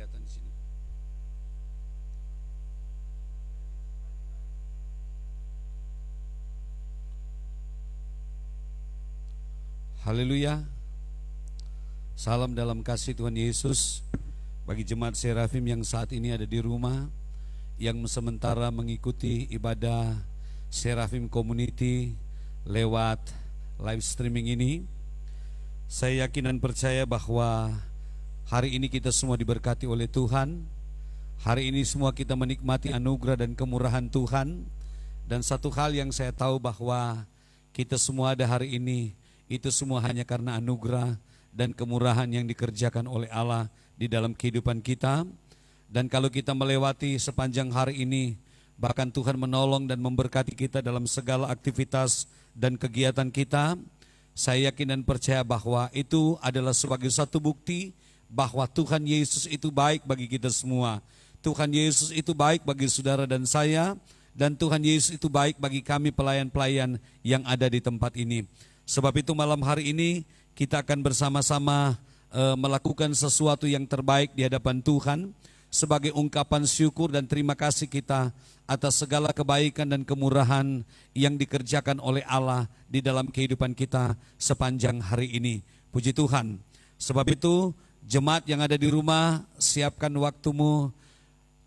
kelihatan di sini. Haleluya. Salam dalam kasih Tuhan Yesus bagi jemaat Serafim yang saat ini ada di rumah, yang sementara mengikuti ibadah Serafim Community lewat live streaming ini. Saya yakin dan percaya bahwa hari ini kita semua diberkati oleh Tuhan. Hari ini semua kita menikmati anugerah dan kemurahan Tuhan. Dan satu hal yang saya tahu bahwa kita semua ada hari ini, itu semua hanya karena anugerah dan kemurahan yang dikerjakan oleh Allah di dalam kehidupan kita. Dan kalau kita melewati sepanjang hari ini, bahkan Tuhan menolong dan memberkati kita dalam segala aktivitas dan kegiatan kita, saya yakin dan percaya bahwa itu adalah sebagai satu bukti bahwa Tuhan Yesus itu baik bagi kita semua. Tuhan Yesus itu baik bagi saudara dan saya, dan Tuhan Yesus itu baik bagi kami pelayan-pelayan yang ada di tempat ini. Sebab itu malam hari ini kita akan bersama-sama melakukan sesuatu yang terbaik di hadapan Tuhan sebagai ungkapan syukur dan terima kasih kita atas segala kebaikan dan kemurahan yang dikerjakan oleh Allah di dalam kehidupan kita sepanjang hari ini. Puji Tuhan. Sebab itu jemaat yang ada di rumah, siapkan waktumu,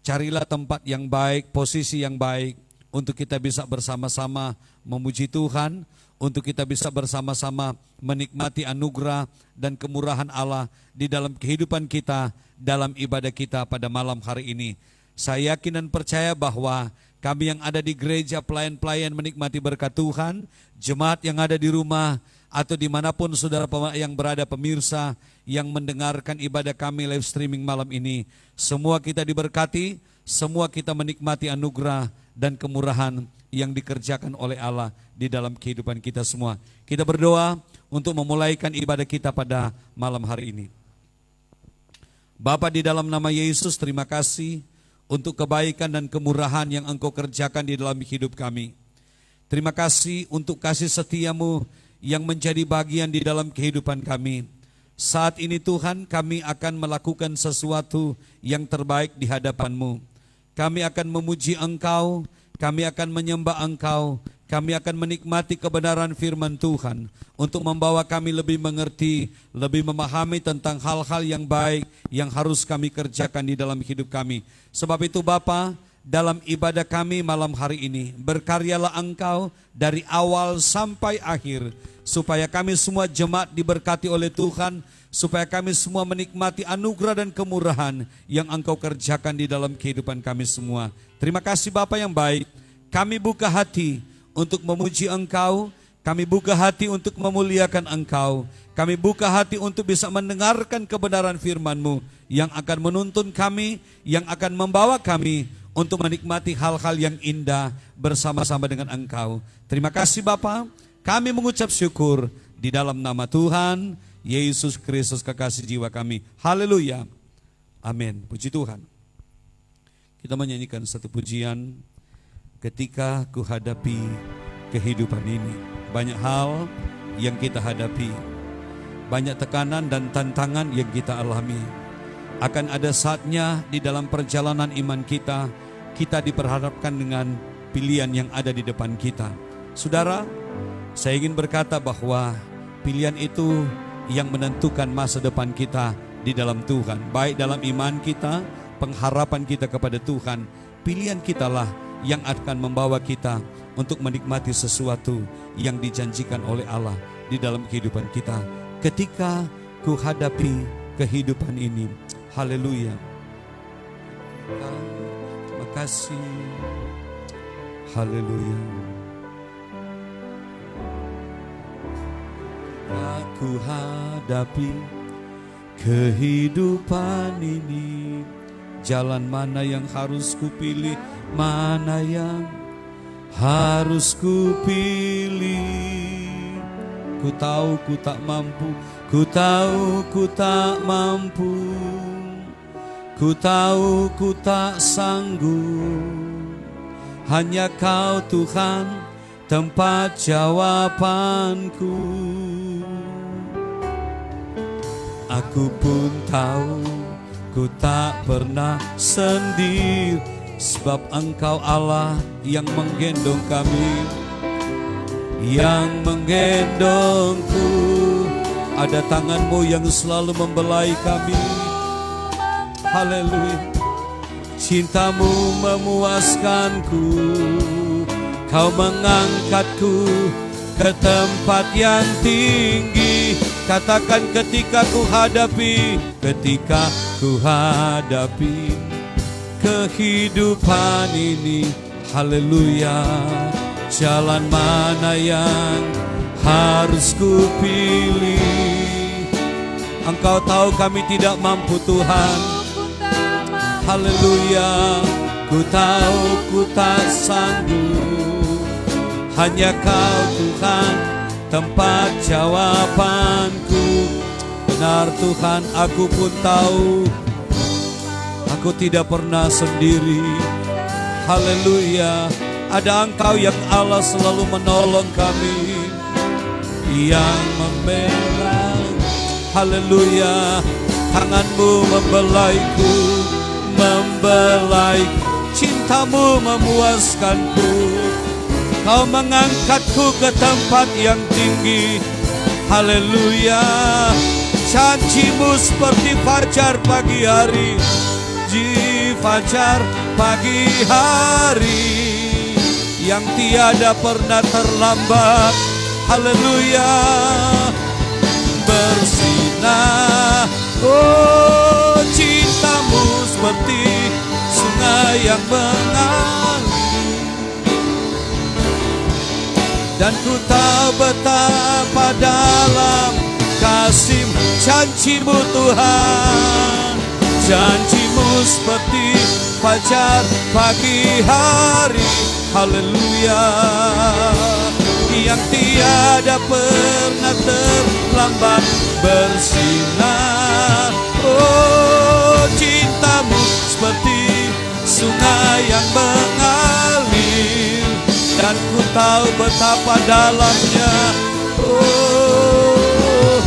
carilah tempat yang baik, posisi yang baik untuk kita bisa bersama-sama memuji Tuhan, untuk kita bisa bersama-sama menikmati anugerah dan kemurahan Allah di dalam kehidupan kita, dalam ibadah kita pada malam hari ini. Saya yakin dan percaya bahwa kami yang ada di gereja, pelayan-pelayan menikmati berkat Tuhan, jemaat yang ada di rumah, atau dimanapun saudara yang berada, pemirsa yang mendengarkan ibadah kami live streaming malam ini, semua kita diberkati, semua kita menikmati anugerah dan kemurahan yang dikerjakan oleh Allah di dalam kehidupan kita semua. Kita berdoa untuk memulaikan ibadah kita pada malam hari ini. Bapa, di dalam nama Yesus, terima kasih untuk kebaikan dan kemurahan yang Engkau kerjakan di dalam hidup kami. Terima kasih untuk kasih setiamu yang menjadi bagian di dalam kehidupan kami. Saat ini Tuhan, kami akan melakukan sesuatu yang terbaik di hadapan-Mu. Kami akan memuji Engkau, kami akan menyembah Engkau, kami akan menikmati kebenaran firman Tuhan untuk membawa kami lebih mengerti, lebih memahami tentang hal-hal yang baik yang harus kami kerjakan di dalam hidup kami. Sebab itu Bapa, dalam ibadah kami malam hari ini, berkaryalah Engkau dari awal sampai akhir, supaya kami semua jemaat diberkati oleh Tuhan, supaya kami semua menikmati anugerah dan kemurahan yang Engkau kerjakan di dalam kehidupan kami semua. Terima kasih Bapa yang baik, kami buka hati untuk memuji Engkau, kami buka hati untuk memuliakan Engkau, kami buka hati untuk bisa mendengarkan kebenaran firman-Mu yang akan menuntun kami, yang akan membawa kami untuk menikmati hal-hal yang indah bersama-sama dengan Engkau. Terima kasih Bapa, kami mengucap syukur di dalam nama Tuhan Yesus Kristus kekasih jiwa kami. Haleluya. Amin. Puji Tuhan. Kita menyanyikan satu pujian, ketika ku hadapi kehidupan ini. Banyak hal yang kita hadapi, banyak tekanan dan tantangan yang kita alami. Akan ada saatnya di dalam perjalanan iman kita, kita diperhadapkan dengan pilihan yang ada di depan kita. Saudara, saya ingin berkata bahwa pilihan itu yang menentukan masa depan kita di dalam Tuhan. Baik dalam iman kita, pengharapan kita kepada Tuhan, pilihan kitalah yang akan membawa kita untuk menikmati sesuatu yang dijanjikan oleh Allah di dalam kehidupan kita. Ketika ku hadapi kehidupan ini, haleluya. Terima kasih. Haleluya. Aku hadapi kehidupan ini, jalan mana yang harus kupilih, mana yang harus kupilih. Ku tahu ku tak mampu, ku tahu ku tak mampu, ku tahu ku tak sanggup. Hanya Kau Tuhan tempat jawabanku. Aku pun tahu ku tak pernah sendiri, sebab Engkau Allah yang menggendong kami, yang menggendongku. Ada tangan-Mu yang selalu membelai kami. Haleluya. Cinta-Mu memuaskanku, Kau mengangkatku ke tempat yang tinggi. Katakan ketika ku hadapi kehidupan ini. Haleluya. Jalan mana yang harus ku pilih? Engkau tahu kami tidak mampu, Tuhan. Haleluya. Ku tahu ku tak sanggup, hanya Kau Tuhan tempat jawabanku. Benar Tuhan, aku pun tahu aku tidak pernah sendiri. Haleluya. Ada Engkau yang Allah selalu menolong kami, yang membela. Haleluya. Tangan-Mu membelaiku, cinta-Mu memuaskanku. Kau mengangkatku ke tempat yang tinggi. Haleluya. Janji-Mu seperti fajar pagi hari, fajar pagi hari yang tiada pernah terlambat. Haleluya. Bersinar, oh cinta-Mu seperti sungai yang mengalir, dan ku tahu betapa dalam kasih. Janji-Mu Tuhan, janji-Mu seperti fajar pagi hari. Haleluya. Yang tiada pernah terlambat bersinar. Oh cinta-Mu seperti sungai yang mengalir, dan ku tahu betapa dalamnya oh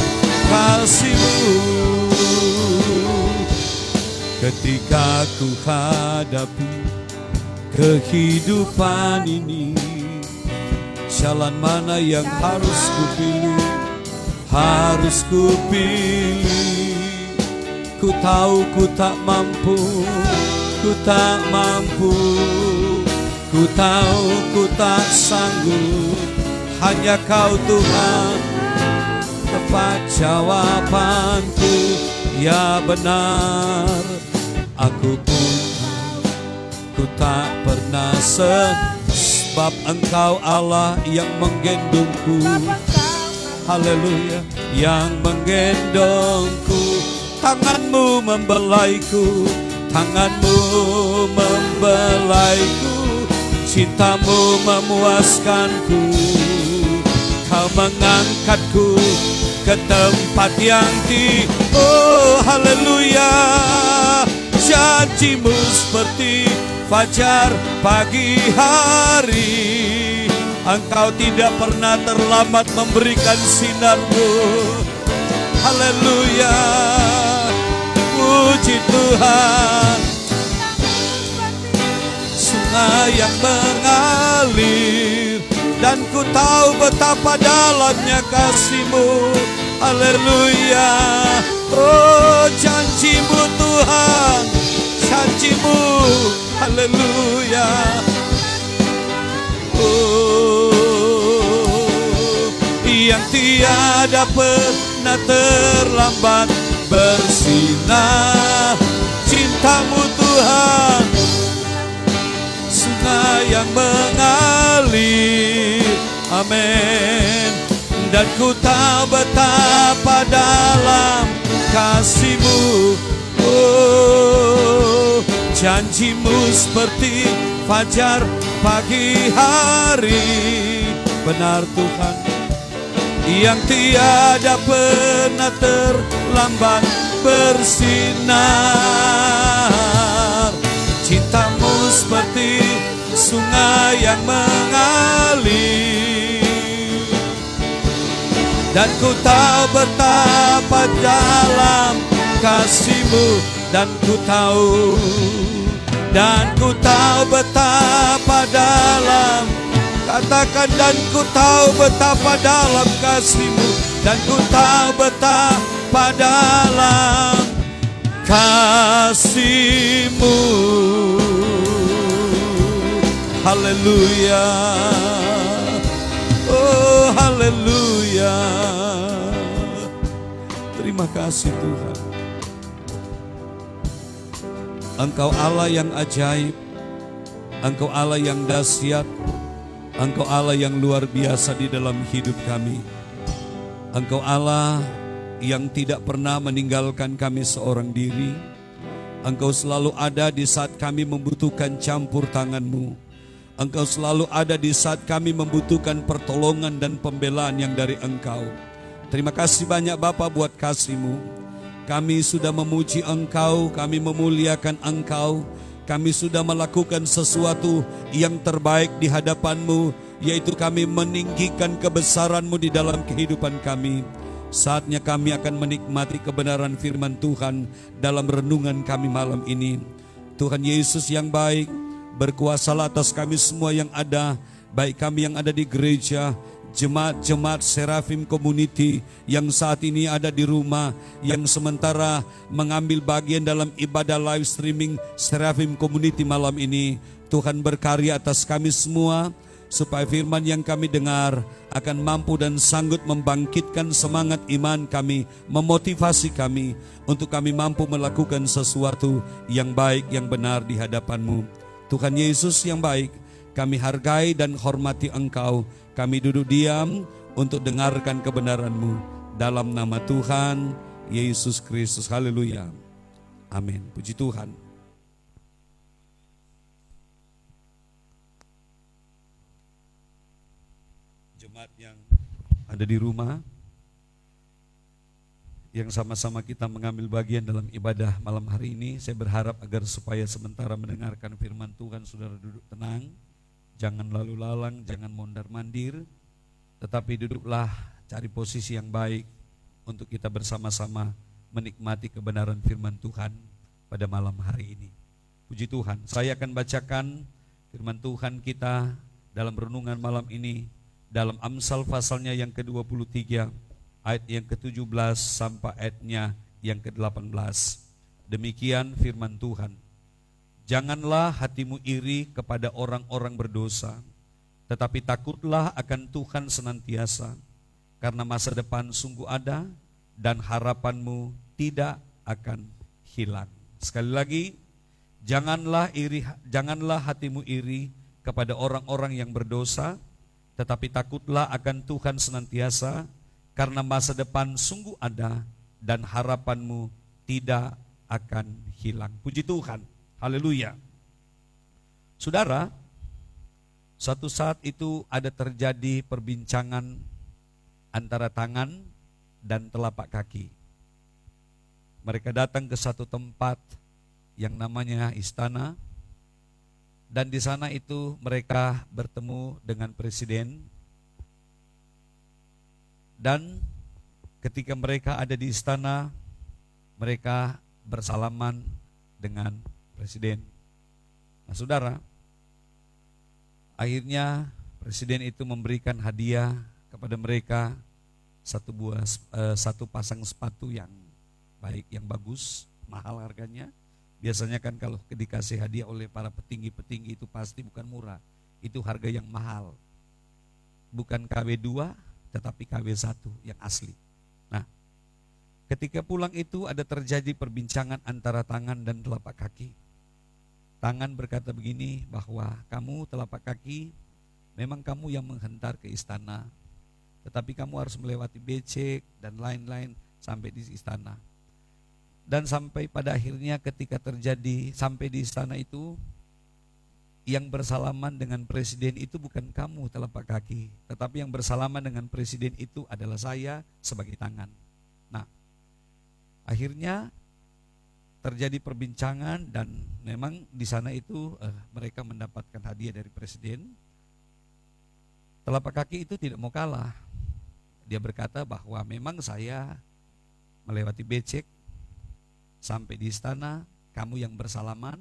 kasih-Mu. Ketika ku hadapi kehidupan ini, jalan mana yang harus ku pilih? Harus ku pilih. Ku tahu ku tak mampu, ku tak mampu. Ku tahu ku tak sanggup, hanya Kau Tuhan tepat jawabanku. Ya benar, aku pun ku tak pernah sebab Engkau Allah yang menggendongku. Haleluya. Yang menggendongku. Tangan-Mu membelaiku, tangan-Mu membelaiku. Cinta-Mu memuaskanku. Kau mengangkatku ke tempat yang tinggi. Oh haleluya. Janji-Mu seperti fajar pagi hari. Engkau tidak pernah terlambat memberikan sinar-Mu. Haleluya. Puji Tuhan. Sungai yang mengalir, dan ku tahu betapa dalamnya kasih-Mu. Haleluya. Oh janji-Mu Tuhan, janji-Mu. Haleluya. Oh yang tiada pernah terlambat bersinar. Cinta-Mu Tuhan, sungai yang mengalir. Amin. Dan ku tahu betapa dalam kasih-Mu. Oh janji-Mu seperti fajar pagi hari. Benar Tuhan, yang tiada pernah terlambat bersinar. Cinta-Mu seperti sungai yang mengalir, dan ku tahu betapa dalam kasih-Mu. dan ku tahu, dan ku tahu betapa dalam, katakan, dan ku tahu betapa dalam kasih-Mu, dan ku tahu betapa dalam kasih-Mu. Haleluya, oh haleluya. Terima kasih Tuhan. Engkau Allah yang ajaib, Engkau Allah yang dahsyat, Engkau Allah yang luar biasa di dalam hidup kami. Engkau Allah yang tidak pernah meninggalkan kami seorang diri. Engkau selalu ada di saat kami membutuhkan campur tangan-Mu. Engkau selalu ada di saat kami membutuhkan pertolongan dan pembelaan yang dari Engkau. Terima kasih banyak Bapa buat kasih-Mu. Kami sudah memuji Engkau, kami memuliakan Engkau. Kami sudah melakukan sesuatu yang terbaik di hadapan-Mu, yaitu kami meninggikan kebesaran-Mu di dalam kehidupan kami. Saatnya kami akan menikmati kebenaran firman Tuhan dalam renungan kami malam ini. Tuhan Yesus yang baik, berkuasalah atas kami semua yang ada, baik kami yang ada di gereja, jemaat-jemaat Seraphim Community yang saat ini ada di rumah, yang sementara mengambil bagian dalam ibadah live streaming Seraphim Community malam ini. Tuhan berkarya atas kami semua, supaya firman yang kami dengar akan mampu dan sanggup membangkitkan semangat iman kami, memotivasi kami untuk kami mampu melakukan sesuatu yang baik, yang benar di hadapan-Mu. Tuhan Yesus yang baik, kami hargai dan hormati Engkau. Kami duduk diam untuk dengarkan kebenaran-Mu. Dalam nama Tuhan Yesus Kristus. Haleluya. Amin. Puji Tuhan. Jemaat yang ada di rumah, yang sama-sama kita mengambil bagian dalam ibadah malam hari ini, saya berharap agar supaya sementara mendengarkan firman Tuhan, saudara duduk tenang. Jangan lalu lalang, jangan mondar-mandir, tetapi duduklah, cari posisi yang baik untuk kita bersama-sama menikmati kebenaran firman Tuhan pada malam hari ini. Puji Tuhan, saya akan bacakan firman Tuhan kita dalam renungan malam ini dalam Amsal pasalnya yang ke-23, ayat yang ke-17 sampai ayatnya yang ke-18. Demikian firman Tuhan. Janganlah hatimu iri kepada orang-orang berdosa, tetapi takutlah akan Tuhan senantiasa, karena masa depan sungguh ada dan harapanmu tidak akan hilang. Sekali lagi, janganlah hatimu iri kepada orang-orang yang berdosa, tetapi takutlah akan Tuhan senantiasa, karena masa depan sungguh ada dan harapanmu tidak akan hilang. Puji Tuhan. Haleluya. Saudara, suatu saat itu ada terjadi perbincangan antara tangan dan telapak kaki. Mereka datang ke satu tempat yang namanya istana, dan di sana itu mereka bertemu dengan presiden. Dan ketika mereka ada di istana, mereka bersalaman dengan presiden. Nah, saudara, akhirnya presiden itu memberikan hadiah kepada mereka satu pasang sepatu yang baik, yang bagus, mahal harganya. Biasanya kan kalau dikasih hadiah oleh para petinggi-petinggi itu pasti bukan murah, itu harga yang mahal. Bukan KW2 tetapi KW1 yang asli. Nah, ketika pulang itu ada terjadi perbincangan antara tangan dan telapak kaki. Tangan berkata begini, bahwa kamu telapak kaki, memang kamu yang menghentar ke istana, tetapi kamu harus melewati becek dan lain-lain sampai di istana. Dan sampai pada akhirnya ketika terjadi sampai di istana itu, yang bersalaman dengan presiden itu bukan kamu telapak kaki, tetapi yang bersalaman dengan presiden itu adalah saya sebagai tangan. Nah, akhirnya terjadi perbincangan dan memang di sana itu mereka mendapatkan hadiah dari presiden. Telapak kaki itu tidak mau kalah. Dia berkata bahwa memang saya melewati becek, sampai di istana, kamu yang bersalaman,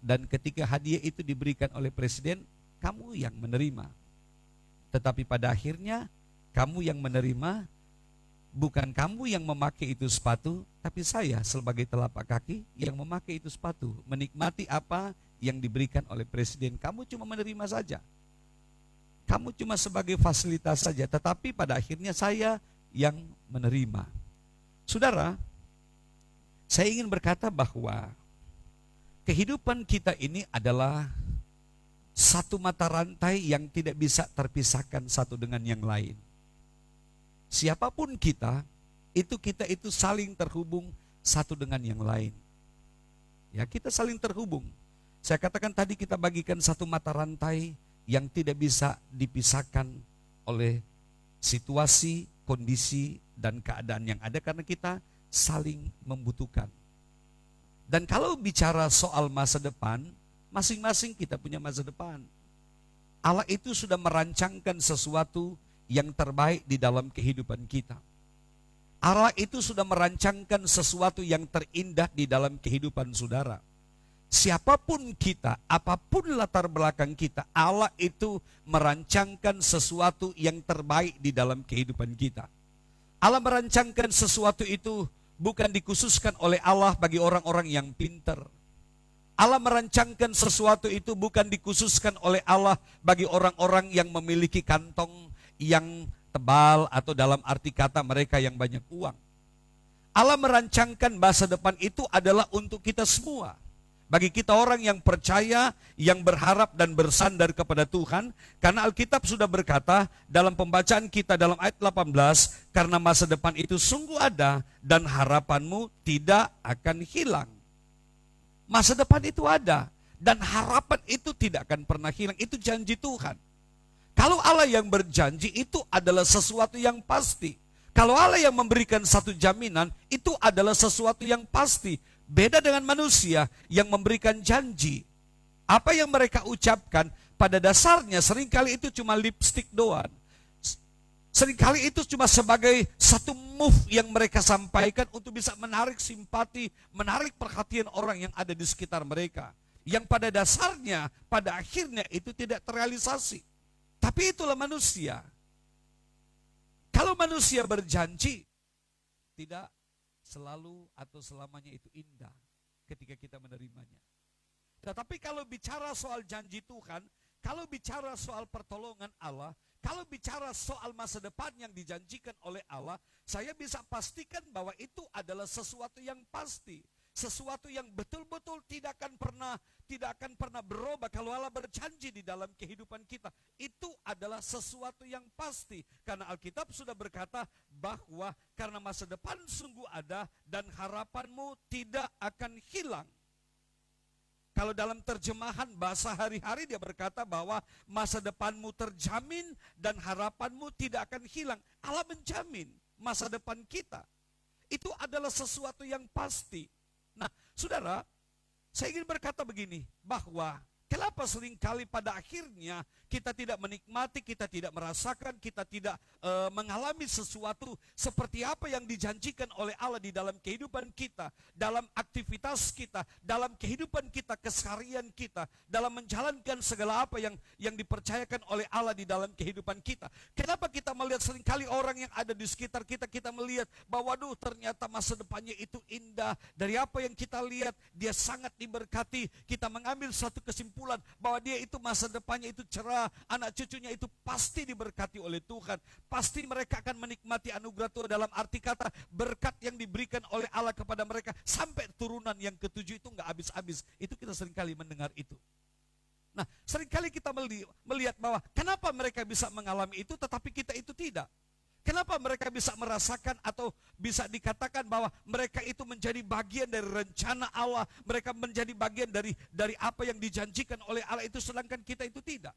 dan ketika hadiah itu diberikan oleh presiden, kamu yang menerima. Tetapi pada akhirnya, kamu yang menerima, bukan kamu yang memakai itu sepatu, tapi saya sebagai telapak kaki yang memakai itu sepatu, menikmati apa yang diberikan oleh presiden. Kamu cuma menerima saja. Kamu cuma sebagai fasilitas saja, tetapi pada akhirnya saya yang menerima. Saudara, saya ingin berkata bahwa kehidupan kita ini adalah satu mata rantai yang tidak bisa terpisahkan satu dengan yang lain. Siapapun kita itu saling terhubung satu dengan yang lain. Ya, kita saling terhubung. Saya katakan tadi kita bagikan satu mata rantai yang tidak bisa dipisahkan oleh situasi, kondisi, dan keadaan yang ada karena kita saling membutuhkan. Dan kalau bicara soal masa depan, masing-masing kita punya masa depan. Allah itu sudah merancangkan sesuatu yang terbaik di dalam kehidupan kita. Allah itu sudah merancangkan sesuatu yang terindah di dalam kehidupan saudara. Siapapun kita, apapun latar belakang kita, Allah itu merancangkan sesuatu yang terbaik di dalam kehidupan kita. Allah merancangkan sesuatu itu bukan dikhususkan oleh Allah bagi orang-orang yang pintar. Allah merancangkan sesuatu itu bukan dikhususkan oleh Allah bagi orang-orang yang memiliki kantong yang tebal atau dalam arti kata mereka yang banyak uang. Allah merancangkan masa depan itu adalah untuk kita semua. Bagi kita orang yang percaya, yang berharap dan bersandar kepada Tuhan. Karena Alkitab sudah berkata dalam pembacaan kita dalam ayat 18, karena masa depan itu sungguh ada dan harapanmu tidak akan hilang. Masa depan itu ada dan harapan itu tidak akan pernah hilang. Itu janji Tuhan. Kalau Allah yang berjanji itu adalah sesuatu yang pasti. Kalau Allah yang memberikan satu jaminan, itu adalah sesuatu yang pasti. Beda dengan manusia yang memberikan janji. Apa yang mereka ucapkan pada dasarnya seringkali itu cuma lipstick doang. Seringkali itu cuma sebagai satu move yang mereka sampaikan untuk bisa menarik simpati, menarik perhatian orang yang ada di sekitar mereka. Yang pada dasarnya, pada akhirnya itu tidak terrealisasi. Tapi itulah manusia. Kalau manusia berjanji, tidak selalu atau selamanya itu indah ketika kita menerimanya. Tetapi kalau bicara soal janji Tuhan, kalau bicara soal pertolongan Allah, kalau bicara soal masa depan yang dijanjikan oleh Allah, saya bisa pastikan bahwa itu adalah sesuatu yang pasti. Sesuatu yang betul-betul tidak akan pernah berubah. Kalau Allah berjanji di dalam kehidupan kita, itu adalah sesuatu yang pasti. Karena Alkitab sudah berkata bahwa karena masa depan sungguh ada dan harapanmu tidak akan hilang. Kalau dalam terjemahan bahasa hari-hari dia berkata bahwa masa depanmu terjamin dan harapanmu tidak akan hilang. Allah menjamin masa depan kita. Itu adalah sesuatu yang pasti. Nah, saudara, saya ingin berkata begini, bahwa kenapa seringkali pada akhirnya kita tidak menikmati, kita tidak merasakan, kita tidak mengalami sesuatu seperti apa yang dijanjikan oleh Allah di dalam kehidupan kita, dalam aktivitas kita, dalam kehidupan kita, keseharian kita, dalam menjalankan segala apa yang dipercayakan oleh Allah di dalam kehidupan kita. Kenapa kita melihat seringkali orang yang ada di sekitar kita, kita melihat bahwa waduh ternyata masa depannya itu indah. Dari apa yang kita lihat, dia sangat diberkati. Kita mengambil satu kesimpulan bahwa dia itu masa depannya itu cerah, anak cucunya itu pasti diberkati oleh Tuhan. Pasti mereka akan menikmati anugerah Tuhan, dalam arti kata berkat yang diberikan oleh Allah kepada mereka sampai turunan yang ketujuh itu nggak habis-habis. Itu kita seringkali mendengar itu. Nah, seringkali kita melihat bahwa kenapa mereka bisa mengalami itu tetapi kita itu tidak. Kenapa mereka bisa merasakan atau bisa dikatakan bahwa mereka itu menjadi bagian dari rencana Allah, mereka menjadi bagian dari apa yang dijanjikan oleh Allah itu, sedangkan kita itu tidak.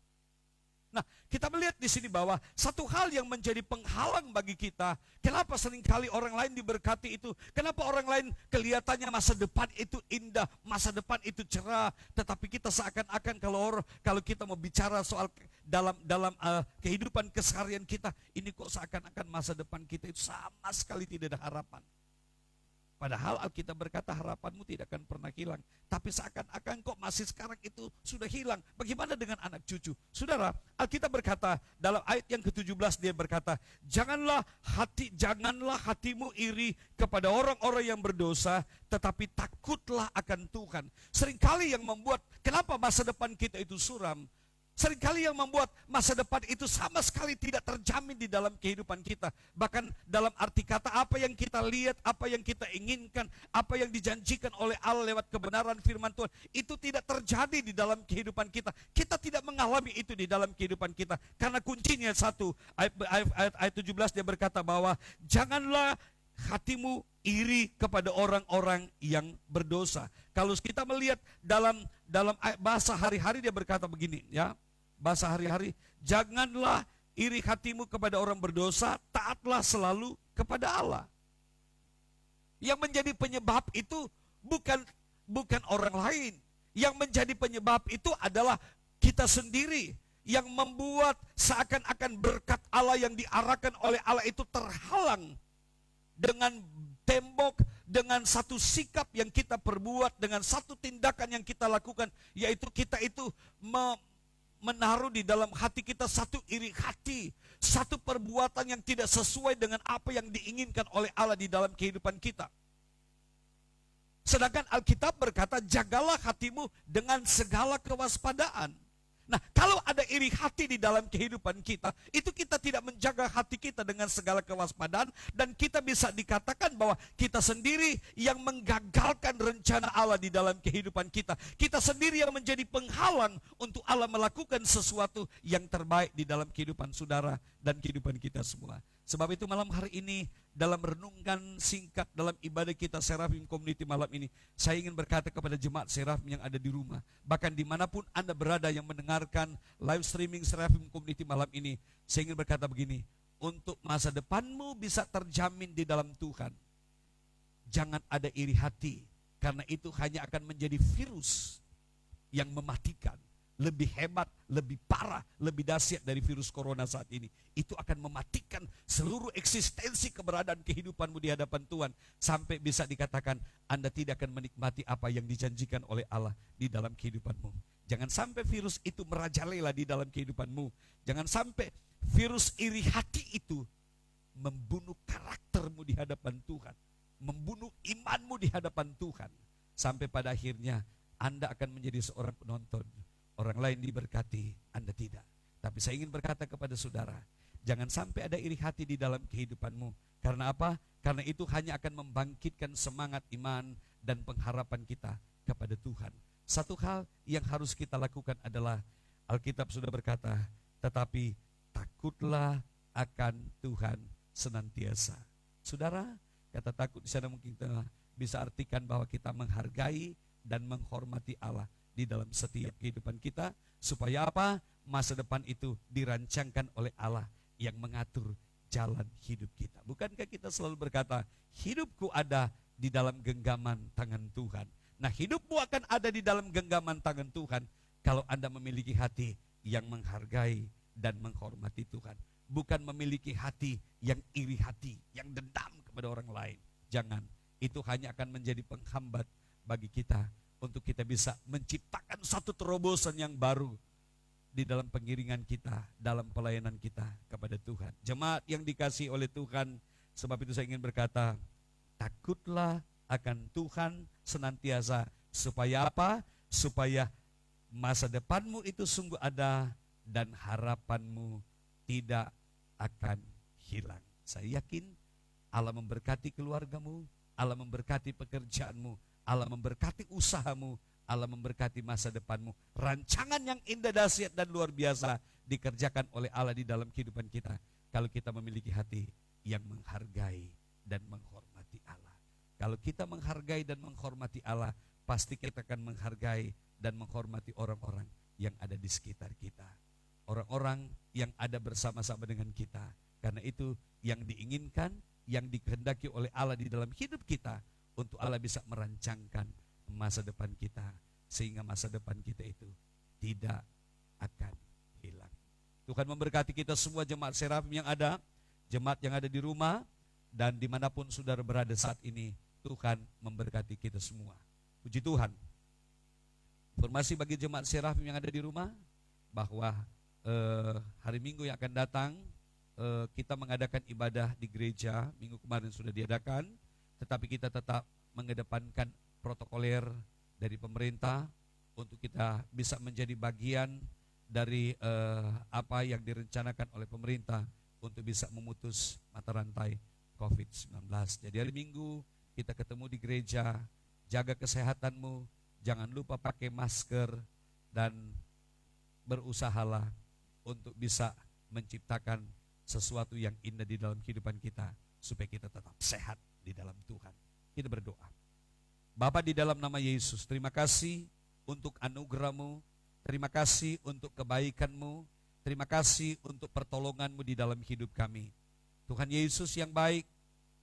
Nah, kita melihat di sini bahwa satu hal yang menjadi penghalang bagi kita, kenapa seringkali orang lain diberkati itu, kenapa orang lain kelihatannya masa depan itu indah, masa depan itu cerah, tetapi kita seakan-akan kalau kita mau bicara soal dalam kehidupan keseharian kita, ini kok seakan-akan masa depan kita itu sama sekali tidak ada harapan. Padahal Alkitab berkata harapanmu tidak akan pernah hilang. Tapi seakan-akan kok masih sekarang itu sudah hilang. Bagaimana dengan anak cucu? Saudara, Alkitab berkata dalam ayat yang ke-17 dia berkata, janganlah hatimu iri kepada orang-orang yang berdosa, tetapi takutlah akan Tuhan. Seringkali yang membuat kenapa masa depan kita itu suram, seringkali yang membuat masa depan itu sama sekali tidak terjamin di dalam kehidupan kita. Bahkan dalam arti kata apa yang kita lihat, apa yang kita inginkan, apa yang dijanjikan oleh Allah lewat kebenaran firman Tuhan, itu tidak terjadi di dalam kehidupan kita. Kita tidak mengalami itu di dalam kehidupan kita. Karena kuncinya satu, ayat 17 dia berkata bahwa janganlah hatimu iri kepada orang-orang yang berdosa. Kalau kita melihat dalam bahasa hari-hari dia berkata begini ya. Bahasa hari-hari, janganlah iri hatimu kepada orang berdosa, taatlah selalu kepada Allah. Yang menjadi penyebab itu bukan orang lain. Yang menjadi penyebab itu adalah kita sendiri, yang membuat seakan-akan berkat Allah yang diarahkan oleh Allah itu terhalang dengan tembok, dengan satu sikap yang kita perbuat, dengan satu tindakan yang kita lakukan, yaitu kita itu menaruh di dalam hati kita satu iri hati, satu perbuatan yang tidak sesuai dengan apa yang diinginkan oleh Allah di dalam kehidupan kita. Sedangkan Alkitab berkata, jagalah hatimu dengan segala kewaspadaan. Nah, kalau ada iri hati di dalam kehidupan kita, itu kita tidak menjaga hati kita dengan segala kewaspadaan, dan kita bisa dikatakan bahwa kita sendiri yang menggagalkan rencana Allah di dalam kehidupan kita. Kita sendiri yang menjadi penghalang untuk Allah melakukan sesuatu yang terbaik di dalam kehidupan saudara dan kehidupan kita semua. Sebab itu malam hari ini dalam renungan singkat dalam ibadah kita Seraphim Community malam ini, saya ingin berkata kepada jemaat Seraphim yang ada di rumah, bahkan dimanapun Anda berada yang mendengarkan live streaming Seraphim Community malam ini, saya ingin berkata begini, untuk masa depanmu bisa terjamin di dalam Tuhan, jangan ada iri hati, karena itu hanya akan menjadi virus yang mematikan. Lebih hebat, lebih parah, lebih dahsyat dari virus corona saat ini. Itu akan mematikan seluruh eksistensi keberadaan kehidupanmu di hadapan Tuhan. Sampai bisa dikatakan Anda tidak akan menikmati apa yang dijanjikan oleh Allah di dalam kehidupanmu. Jangan sampai virus itu merajalela di dalam kehidupanmu. Jangan sampai virus iri hati itu membunuh karaktermu di hadapan Tuhan. Membunuh imanmu di hadapan Tuhan. Sampai pada akhirnya Anda akan menjadi seorang penonton. Orang lain diberkati, Anda tidak. Tapi saya ingin berkata kepada saudara, jangan sampai ada iri hati di dalam kehidupanmu. Karena apa? Karena itu hanya akan membangkitkan semangat iman dan pengharapan kita kepada Tuhan. Satu hal yang harus kita lakukan adalah, Alkitab sudah berkata, tetapi takutlah akan Tuhan senantiasa. Saudara, kata takut di sana mungkin kita bisa artikan bahwa kita menghargai dan menghormati Allah di dalam setiap kehidupan kita, supaya apa? Masa depan itu dirancangkan oleh Allah yang mengatur jalan hidup kita. Bukankah kita selalu berkata, hidupku ada di dalam genggaman tangan Tuhan. Nah, hidupmu akan ada di dalam genggaman tangan Tuhan kalau Anda memiliki hati yang menghargai dan menghormati Tuhan. Bukan memiliki hati yang iri hati, yang dendam kepada orang lain. Jangan, itu hanya akan menjadi penghambat bagi kita untuk kita bisa menciptakan satu terobosan yang baru di dalam pengiringan kita, dalam pelayanan kita kepada Tuhan. Jemaat yang dikasihi oleh Tuhan, sebab itu saya ingin berkata, takutlah akan Tuhan senantiasa. Supaya apa? Supaya masa depanmu itu sungguh ada dan harapanmu tidak akan hilang. Saya yakin Allah memberkati keluargamu, Allah memberkati pekerjaanmu, Allah memberkati usahamu, Allah memberkati masa depanmu. Rancangan yang indah, dahsyat dan luar biasa dikerjakan oleh Allah di dalam kehidupan kita. Kalau kita memiliki hati yang menghargai dan menghormati Allah. Kalau kita menghargai dan menghormati Allah, pasti kita akan menghargai dan menghormati orang-orang yang ada di sekitar kita. Orang-orang yang ada bersama-sama dengan kita. Karena itu yang diinginkan, yang dikehendaki oleh Allah di dalam hidup kita, untuk Allah bisa merancangkan masa depan kita, sehingga masa depan kita itu tidak akan hilang. Tuhan memberkati kita semua jemaat Seraphim yang ada, jemaat yang ada di rumah, dan dimanapun saudara berada saat ini. Tuhan memberkati kita semua. Puji Tuhan. Informasi bagi jemaat Serafim yang ada di rumah bahwa hari Minggu yang akan datang kita mengadakan ibadah di gereja. Minggu kemarin sudah diadakan, tetapi kita tetap mengedepankan protokoler dari pemerintah untuk kita bisa menjadi bagian dari apa yang direncanakan oleh pemerintah untuk bisa memutus mata rantai COVID-19. Jadi hari Minggu kita ketemu di gereja, jaga kesehatanmu, jangan lupa pakai masker, dan berusahalah untuk bisa menciptakan sesuatu yang indah di dalam kehidupan kita, supaya kita tetap sehat di dalam Tuhan. Kita berdoa. Bapa, di dalam nama Yesus, terima kasih untuk anugerah-Mu, terima kasih untuk kebaikan-Mu, terima kasih untuk pertolongan-Mu di dalam hidup kami. Tuhan Yesus yang baik,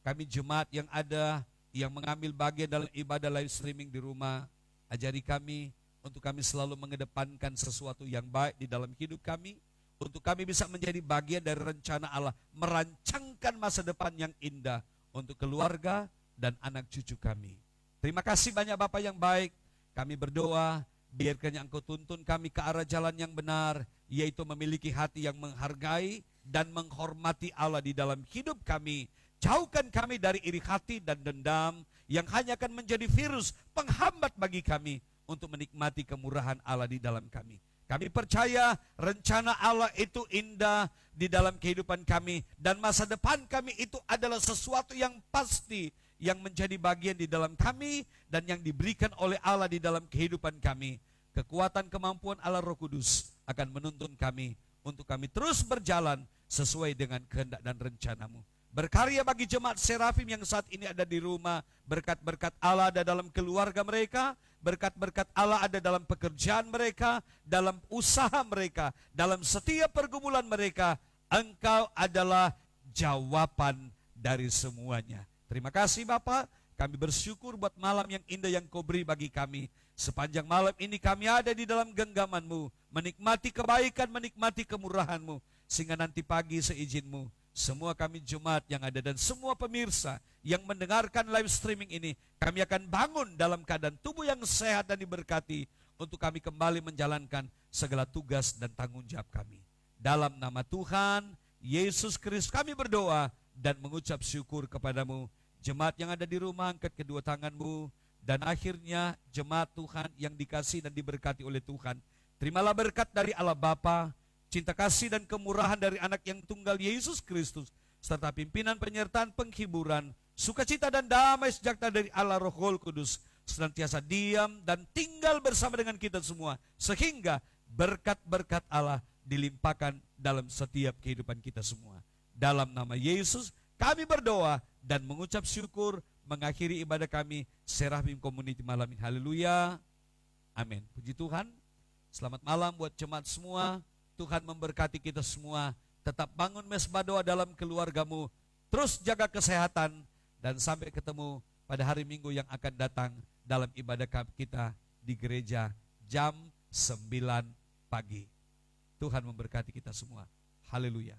kami jemaat yang ada, yang mengambil bagian dalam ibadah live streaming di rumah, ajari kami untuk kami selalu mengedepankan sesuatu yang baik di dalam hidup kami, untuk kami bisa menjadi bagian dari rencana Allah, merancangkan masa depan yang indah untuk keluarga dan anak cucu kami. Terima kasih banyak Bapa yang baik. Kami berdoa, biarkan Engkau tuntun kami ke arah jalan yang benar, yaitu memiliki hati yang menghargai dan menghormati Allah di dalam hidup kami. Jauhkan kami dari iri hati dan dendam yang hanya akan menjadi virus penghambat bagi kami untuk menikmati kemurahan Allah di dalam kami. Kami percaya rencana Allah itu indah di dalam kehidupan kami, dan masa depan kami itu adalah sesuatu yang pasti, yang menjadi bagian di dalam kami dan yang diberikan oleh Allah di dalam kehidupan kami. Kekuatan kemampuan Allah Roh Kudus akan menuntun kami untuk kami terus berjalan sesuai dengan kehendak dan rencana-Mu. Berkarya bagi jemaat Serafim yang saat ini ada di rumah. Berkat-berkat Allah ada dalam keluarga mereka, berkat-berkat Allah ada dalam pekerjaan mereka, dalam usaha mereka, dalam setiap pergumulan mereka. Engkau adalah jawaban dari semuanya. Terima kasih Bapa, kami bersyukur buat malam yang indah yang Kau beri bagi kami. Sepanjang malam ini kami ada di dalam genggaman-Mu, menikmati kebaikan, menikmati kemurahan-Mu, sehingga nanti pagi seizin-Mu, semua kami jemaat yang ada dan semua pemirsa yang mendengarkan live streaming ini, kami akan bangun dalam keadaan tubuh yang sehat dan diberkati untuk kami kembali menjalankan segala tugas dan tanggung jawab kami. Dalam nama Tuhan Yesus Kristus kami berdoa dan mengucap syukur kepadamu. Jemaat yang ada di rumah, angkat kedua tanganmu. Dan akhirnya jemaat Tuhan yang dikasih dan diberkati oleh Tuhan, terimalah berkat dari Allah Bapa, cinta kasih dan kemurahan dari anak yang tunggal Yesus Kristus, serta pimpinan penyertaan penghiburan, sukacita dan damai sejahtera dari Allah Roh Kudus senantiasa diam dan tinggal bersama dengan kita semua, sehingga berkat-berkat Allah dilimpahkan dalam setiap kehidupan kita semua. Dalam nama Yesus kami berdoa dan mengucap syukur, mengakhiri ibadah kami Serafim Community malam ini. Haleluya, amin. Puji Tuhan. Selamat malam buat jemaat semua. Tuhan memberkati kita semua. Tetap bangun mesbah doa dalam keluargamu. Terus jaga kesehatan. Dan sampai ketemu pada hari Minggu yang akan datang dalam ibadah kita di gereja jam 9 pagi. Tuhan memberkati kita semua. Haleluya.